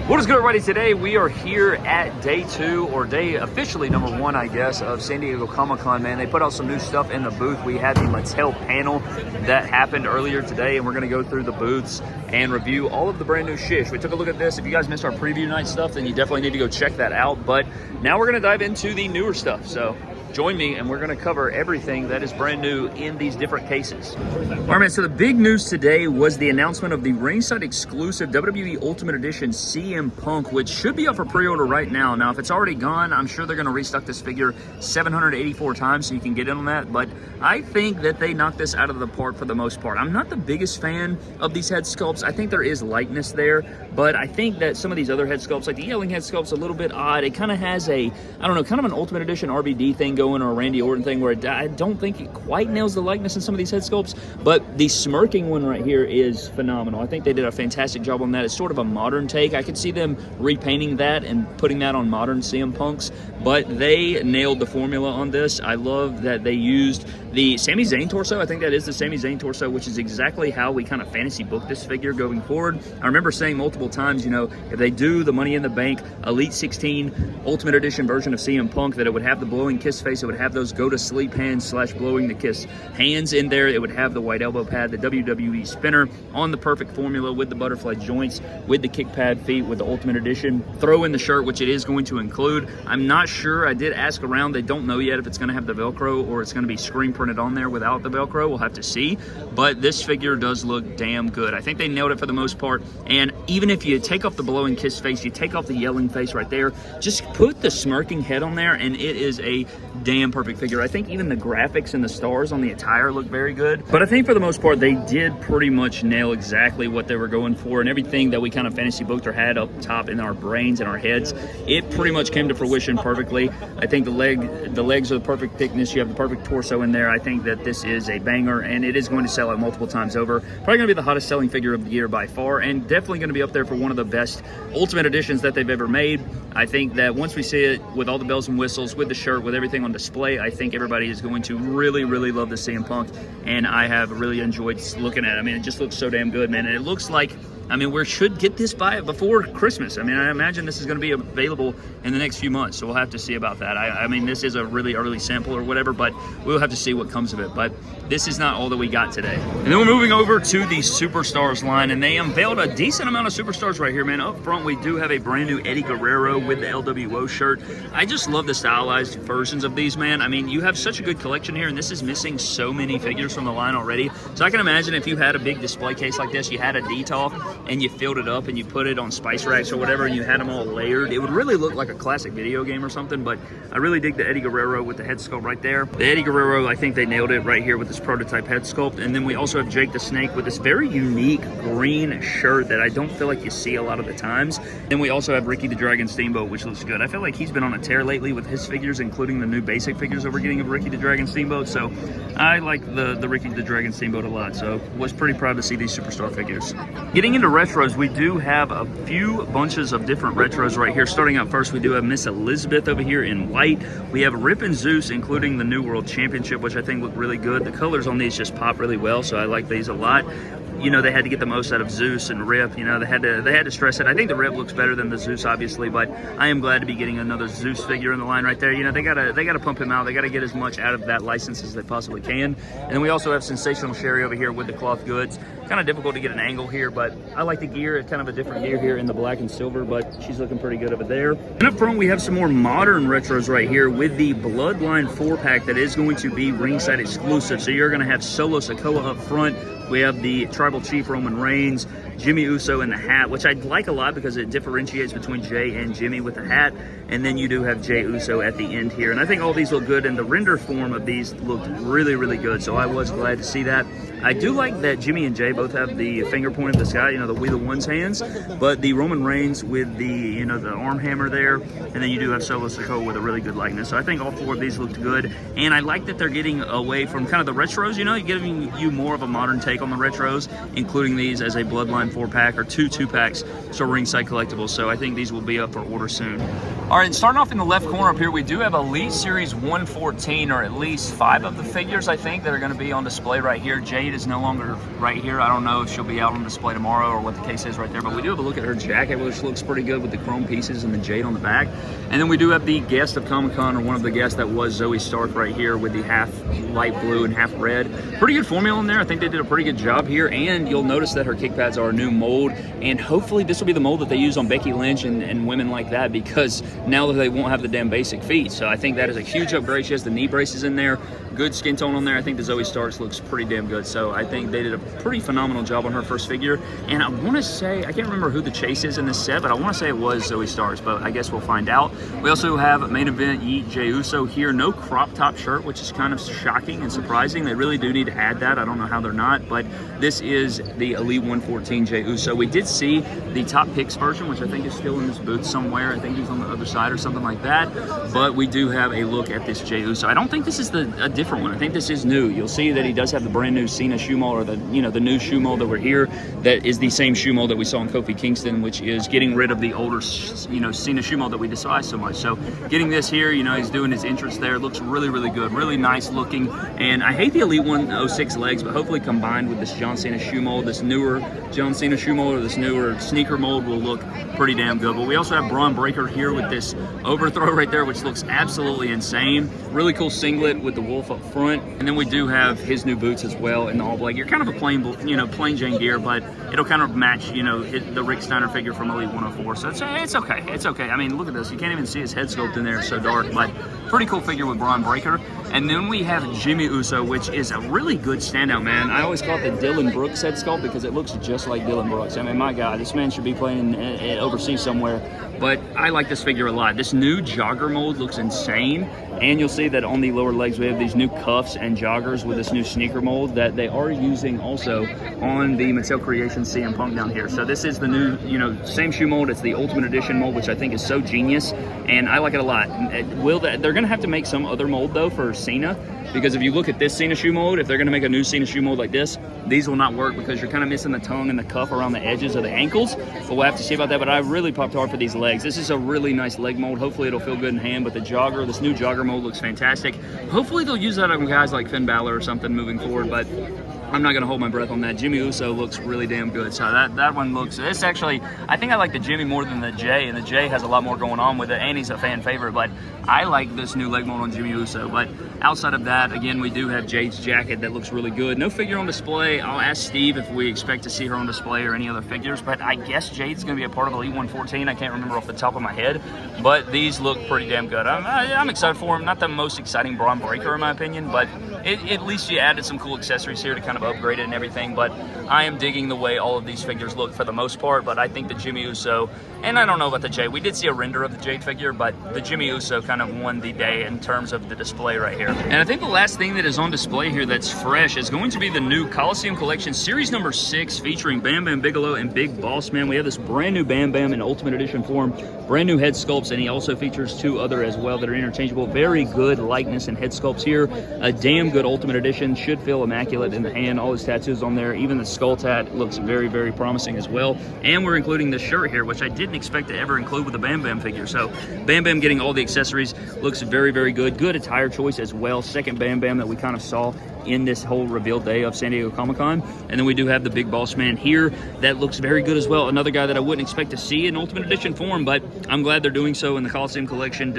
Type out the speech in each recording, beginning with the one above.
What is good, everybody? Today we are here at day 2, or day officially number 1, I guess, of San Diego Comic-Con, man. They put out some new stuff in the booth. We had the Mattel panel that happened earlier today, and we're going to go through the booths and review all of the brand new shish. We took a look at this. If you guys missed our preview night stuff, then you definitely need to go check that out. But now we're going to dive into the newer stuff. So join me, and we're going to cover everything that is brand new in these different cases. All right, man, so the big news today was the announcement of the ringside exclusive WWE Ultimate Edition CM Punk, which should be up for pre-order right now. Now, if it's already gone, I'm sure they're going to restock this figure 784 times so you can get in on that. But I think that they knocked this out of the park for the most part. I'm not the biggest fan of these head sculpts. I think there is likeness there, but I think that some of these other head sculpts, like the Yelling head sculpt's a little bit odd. It kind of has a, I don't know, kind of an Ultimate Edition RVD thing going, or a Randy Orton thing, where I don't think it quite nails the likeness in some of these head sculpts. But the smirking one right here is phenomenal. I think they did a fantastic job on that. It's sort of a modern take. I could see them repainting that and putting that on modern CM Punks, but they nailed the formula on this. I love that they used the Sami Zayn torso. I think that is the Sami Zayn torso, which is exactly how we kind of fantasy book this figure going forward. I remember saying multiple times, you know, if they do the Money in the Bank Elite 16 Ultimate Edition version of CM Punk, that it would have the blowing kiss face, it would have those go to sleep hands / blowing the kiss hands in there, it would have the white elbow pad, the WWE spinner on the perfect formula with the butterfly joints, with the kick pad feet, with the Ultimate Edition. Throw in the shirt, which it is going to include. I'm not sure. I did ask around. They don't know yet if it's going to have the Velcro or it's going to be screen printed on there without the Velcro. We'll have to see. But this figure does look damn good. I think they nailed it for the most part. And even if you take off the blowing kiss face, you take off the yelling face right there, just put the smirking head on there, and it is a damn perfect figure. I think even the graphics and the stars on the attire look very good. But I think for the most part, they did pretty much nail exactly what they were going for, and everything that we kind of fantasy booked or had up top in our brains and our heads, it pretty much came to fruition perfectly. I think the legs are the perfect thickness. You have the perfect torso in there. I think that this is a banger, and it is going to sell out multiple times over. Probably going to be the hottest selling figure of the year by far, and definitely going to be up there for one of the best Ultimate Editions that they've ever made. I think that once we see it with all the bells and whistles, with the shirt, with everything on display, I think everybody is going to really, really love the CM Punk, and I have really enjoyed looking at it. I mean, it just looks so damn good, man, and it looks like, I mean, we should get this by before Christmas. I mean, I imagine this is going to be available in the next few months, so we'll have to see about that. I mean, this is a really early sample or whatever, but we'll have to see what comes of it. But this is not all that we got today. And then we're moving over to the Superstars line, and they unveiled a decent amount of Superstars right here, man. Up front, we do have a brand new Eddie Guerrero with the LWO shirt. I just love the stylized versions of these, man. I mean, you have such a good collection here, and this is missing so many figures from the line already. So I can imagine if you had a big display case like this, you had a D-Talk, and you filled it up and you put it on spice racks or whatever, and you had them all layered, it would really look like a classic video game or something. But I really dig the Eddie Guerrero with the head sculpt right there. The Eddie Guerrero, I think they nailed it right here with this prototype head sculpt. And then we also have Jake the Snake with this very unique green shirt that I don't feel like you see a lot of the times. Then we also have Ricky the Dragon Steamboat, which looks good. I feel like he's been on a tear lately with his figures, including the new basic figures that we're getting of Ricky the Dragon Steamboat. So I like the Ricky the Dragon Steamboat a lot. So was pretty proud to see these Superstar figures. Getting into retros, we do have a few bunches of different retros right here. Starting out first, we do have Miss Elizabeth over here in white. We have Rip and Zeus, including the New World Championship, which I think look really good. The colors on these just pop really well, so I like these a lot. You know, they had to get the most out of Zeus and Rip. You know, they had to stress it. I think the Rip looks better than the Zeus, obviously, but I am glad to be getting another Zeus figure in the line right there. You know, they gotta pump him out. They gotta get as much out of that license as they possibly can. And then we also have Sensational Sherry over here with the cloth goods. Kind of difficult to get an angle here, but I like the gear. It's kind of a different gear here in the black and silver, but she's looking pretty good over there. And up front, we have some more modern retros right here with the Bloodline 4-pack that is going to be ringside exclusive. So you're going to have Solo Sikoa up front. We have the Tribal Chief Roman Reigns, Jimmy Uso in the hat, which I like a lot because it differentiates between Jay and Jimmy with the hat. And then you do have Jay Uso at the end here. And I think all these look good, and the render form of these looked really, really good. So I was glad to see that. I do like that Jimmy and Jay both have the finger pointed at the sky, you know, the We the Ones hands, but the Roman Reigns with the, you know, the arm hammer there, and then you do have Solo Sikoa with a really good likeness. So I think all four of these looked good, and I like that they're getting away from kind of the retros, you know, giving you more of a modern take on the retros, including these as a Bloodline 4-pack or two 2-packs, so ringside collectibles. So I think these will be up for order soon. All right, starting off in the left corner up here, we do have Elite Series 114, or at least 5 of the figures, I think, that are going to be on display right here. Jay Jade is no longer right here. I don't know if she'll be out on display tomorrow or what the case is right there, but we do have a look at her jacket, which looks pretty good with the chrome pieces and the jade on the back. And then we do have the guest of Comic-Con, or one of the guests, that was Zoe Stark right here with the half light blue and half red. Pretty good formula in there. I think they did a pretty good job here, and you'll notice that her kick pads are a new mold, and hopefully this will be the mold that they use on Becky Lynch and women like that, because now that they won't have the damn basic feet. So I think that is a huge upgrade. She has the knee braces in there, good skin tone on there. I think the Zoe Starks looks pretty damn good. So I think they did a pretty phenomenal job on her first figure. And I want to say, I can't remember who the chase is in this set, but I want to say it was Zoe Starks, but I guess we'll find out. We also have main event Yeet Jey Uso here. No crop top shirt, which is kind of shocking and surprising. They really do need to add that. I don't know how they're not, but this is the Elite 114 Jey Uso. We did see the Top Picks version, which I think is still in this booth somewhere. I think he's on the other side or something like that. But we do have a look at this Jey Uso. I don't think this is a different one. I think this is new. You'll see that he does have the brand new Cena shoe mold, or the new shoe mold that we're here. That is the same shoe mold that we saw in Kofi Kingston, which is getting rid of the older Cena shoe mold that we despise so much. So getting this here, he's doing his entrance there. Looks really, really good, really nice looking. And I hate the Elite 106 legs, but hopefully combined with this John Cena shoe mold, this newer John Cena shoe mold, or this newer sneaker mold, will look pretty damn good. But we also have Braun Breaker here with this overthrow right there, which looks absolutely insane. Really cool singlet with the wolf up front. And then we do have his new boots as well in the all black. You're kind of a plain Jane gear, but it'll kind of match, the Rick Steiner figure from Elite 104. So it's okay. It's okay. I mean, look at this. You can't even see his head sculpt in there. It's so dark, but pretty cool figure with Braun Breaker. And then we have Jimmy Uso, which is a really good standout, man. I always call it the Dylan Brooks head sculpt because it looks just like Dylan Brooks. I mean, my God, this man should be playing overseas somewhere. But I like this figure a lot. This new jogger mold looks insane. And you'll see that on the lower legs, we have these new cuffs and joggers with this new sneaker mold that they are using also on the Mattel Creation CM Punk down here. So this is the new, same shoe mold. It's the Ultimate Edition mold, which I think is so genius. And I like it a lot. They're going to have to make some other mold, though, for Cena. Because if you look at this Cena shoe mold, if they're going to make a new Cena shoe mold like this, these will not work because you're kind of missing the tongue and the cuff around the edges of the ankles. But we'll have to see about that. But I really popped hard for these legs. This is a really nice leg mold. Hopefully it'll feel good in hand. But the jogger, this new jogger mold looks fantastic. Hopefully they'll use that on guys like Finn Balor or something moving forward. But I'm not going to hold my breath on that. Jimmy Uso looks really damn good. So that one looks, this actually, I think I like the Jimmy more than the Jay, and the Jay has a lot more going on with it, and he's a fan favorite, but I like this new leg mold on Jimmy Uso. But outside of that, again, we do have Jade's jacket that looks really good. No figure on display. I'll ask Steve if we expect to see her on display or any other figures, but I guess Jade's going to be a part of Elite 114. I can't remember off the top of my head, but these look pretty damn good. I'm excited for them. Not the most exciting Braun Breaker in my opinion, but at least you added some cool accessories here to kind of upgrade it and everything. But I am digging the way all of these figures look for the most part. But I think the Jimmy Uso, and I don't know about the Jade, we did see a render of the Jade figure, but the Jimmy Uso kind of won the day in terms of the display right here. And I think the last thing that is on display here that's fresh is going to be the new Coliseum Collection Series number 6 featuring Bam Bam Bigelow and Big Boss Man. We have this brand new Bam Bam in Ultimate Edition form, brand new head sculpts, and he also features 2 other as well that are interchangeable. Very good likeness and head sculpts here. A damn good Ultimate Edition. Should feel immaculate in the hand. All his tattoos on there. Even the skull tat looks very, very promising as well. And we're including this shirt here, which I didn't expect to ever include with the Bam Bam figure. So Bam Bam getting all the accessories looks very, very good. Good attire choice as well. Second Bam Bam that we kind of saw in this whole reveal day of San Diego Comic-Con. And then we do have the Big Boss Man here that looks very good as well. Another guy that I wouldn't expect to see in Ultimate Edition form, but I'm glad they're doing so in the Coliseum Collection.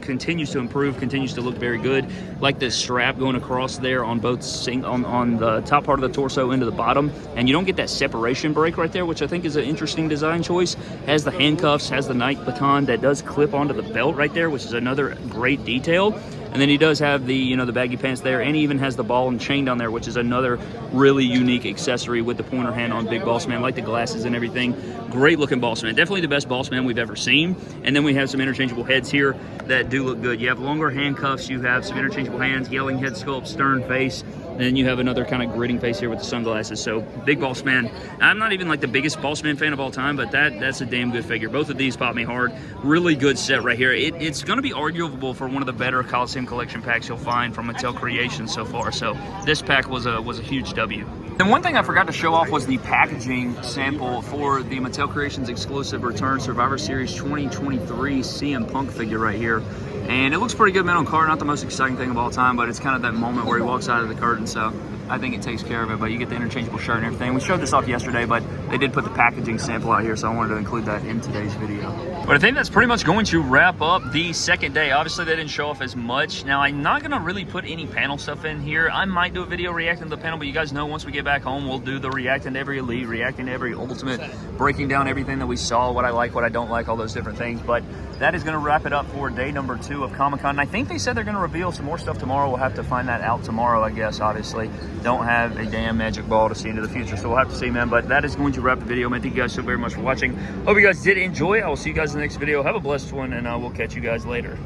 Continues to improve, continues to look very good. Like this strap going across there on both on the top part of the torso into the bottom, and you don't get that separation break right there, which I think is an interesting design choice. Has the handcuffs, has the Nike baton that does clip onto the belt right there, which is another great detail. And then he does have the, the baggy pants there, and he even has the ball and chain down there, which is another really unique accessory with the pointer hand on Big Boss Man, like the glasses and everything. Great looking Boss Man. Definitely the best Boss Man we've ever seen. And then we have some interchangeable heads here that do look good. You have longer handcuffs, you have some interchangeable hands, yelling head sculpt, stern face, and then you have another kind of gritting face here with the sunglasses. So Big Boss Man. I'm not even like the biggest Boss Man fan of all time, but that's a damn good figure. Both of these pop me hard. Really good set right here. It's going to be arguable for one of the better Coliseum Collection packs you'll find from Mattel Creations so far. So this pack was a huge W. And one thing I forgot to show off was the packaging sample for the Mattel Creations exclusive Return Survivor Series 2023 CM Punk figure right here. And it looks pretty good, man, on card. Not the most exciting thing of all time, but it's kind of that moment where he walks out of the curtain. So I think it takes care of it, but you get the interchangeable shirt and everything. We showed this off yesterday, but they did put the packaging sample out here, so I wanted to include that in today's video. But I think that's pretty much going to wrap up the second day. Obviously, they didn't show off as much. Now, I'm not going to really put any panel stuff in here. I might do a video reacting to the panel, but you guys know once we get back home, we'll do the reacting to every Elite, reacting to every Ultimate, breaking down everything that we saw, what I like, what I don't like, all those different things. But that is going to wrap it up for day number 2 of Comic-Con. And I think they said they're going to reveal some more stuff tomorrow. We'll have to find that out tomorrow, I guess, obviously. Don't have a damn magic ball to see into the future, so we'll have to see, man. But that is going to wrap the video, man. Thank you guys so very much for watching. Hope you guys did enjoy. I will see you guys in the next video. Have a blessed one, and we'll catch you guys later.